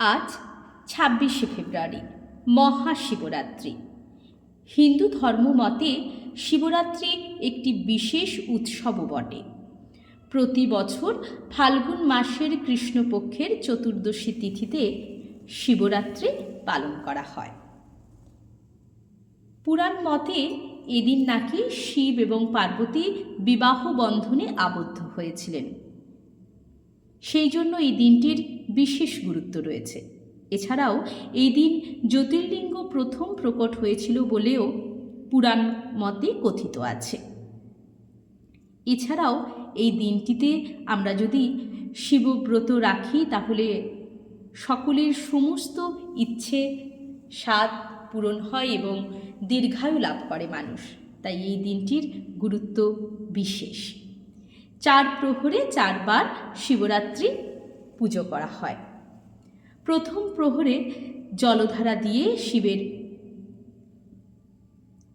আজ ২৬শে ফেব্রুয়ারি, মহাশিবরাত্রি। হিন্দু ধর্ম মতে শিবরাত্রি একটি বিশেষ উৎসবও বটে। প্রতি বছর ফাল্গুন মাসের কৃষ্ণপক্ষের চতুর্দশী তিথিতে শিবরাত্রি পালন করা হয়। পুরাণ মতে এদিন নাকি শিব এবং পার্বতী বিবাহ বন্ধনে আবদ্ধ হয়েছিলেন। সেই জন্য এই দিনটির বিশেষ গুরুত্ব রয়েছে। এছাড়াও এই দিন জ্যোতির্লিঙ্গ প্রথম প্রকট হয়েছিল বলেও পুরাণ মতে কথিত আছে। এছাড়াও এই দিনটিতে আমরা যদি শিবব্রত রাখি তাহলে সকলের সমস্ত ইচ্ছে স্বাদ পূরণ হয় এবং দীর্ঘায়ু লাভ করে মানুষ। তাই এই দিনটির গুরুত্ব বিশেষ। ৪ প্রহরে ৪ বার শিবরাত্রি পুজো করা হয়। প্রথম প্রহরে জলধারা দিয়ে শিবের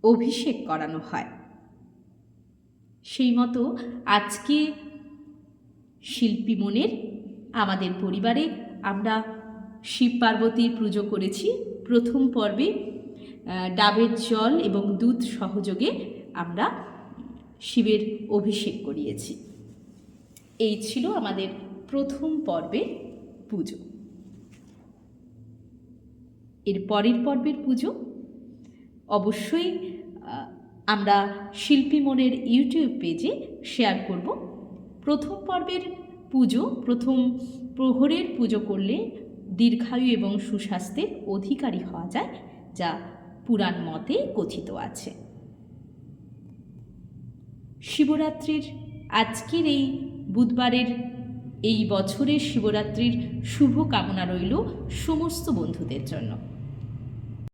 অভিষেক করানো হয়। সেই মতো আজকে শিল্পী মনের আমাদের পরিবারে আমরা শিব পার্বতীর পুজো করেছি। প্রথম পর্বে ডাবের জল এবং দুধ সহযোগে আমরা শিবের অভিষেক করিয়েছি। এই ছিল আমাদের প্রথম পর্বের পুজো। এর পরের পর্বের পুজো অবশ্যই আমরা শিল্পী মনের ইউটিউব পেজে শেয়ার করব। প্রথম পর্বের পুজো, প্রথম প্রহরের পুজো করলে দীর্ঘায়ু এবং সুস্বাস্থ্যের অধিকারী হওয়া যায়, যা পুরাণ মতে কথিত আছে। শিবরাত্রির আজকের এই বুধবারের এই বছরের শিবরাত্রির শুভ কামনা রইল সমস্ত বন্ধুদের জন্য।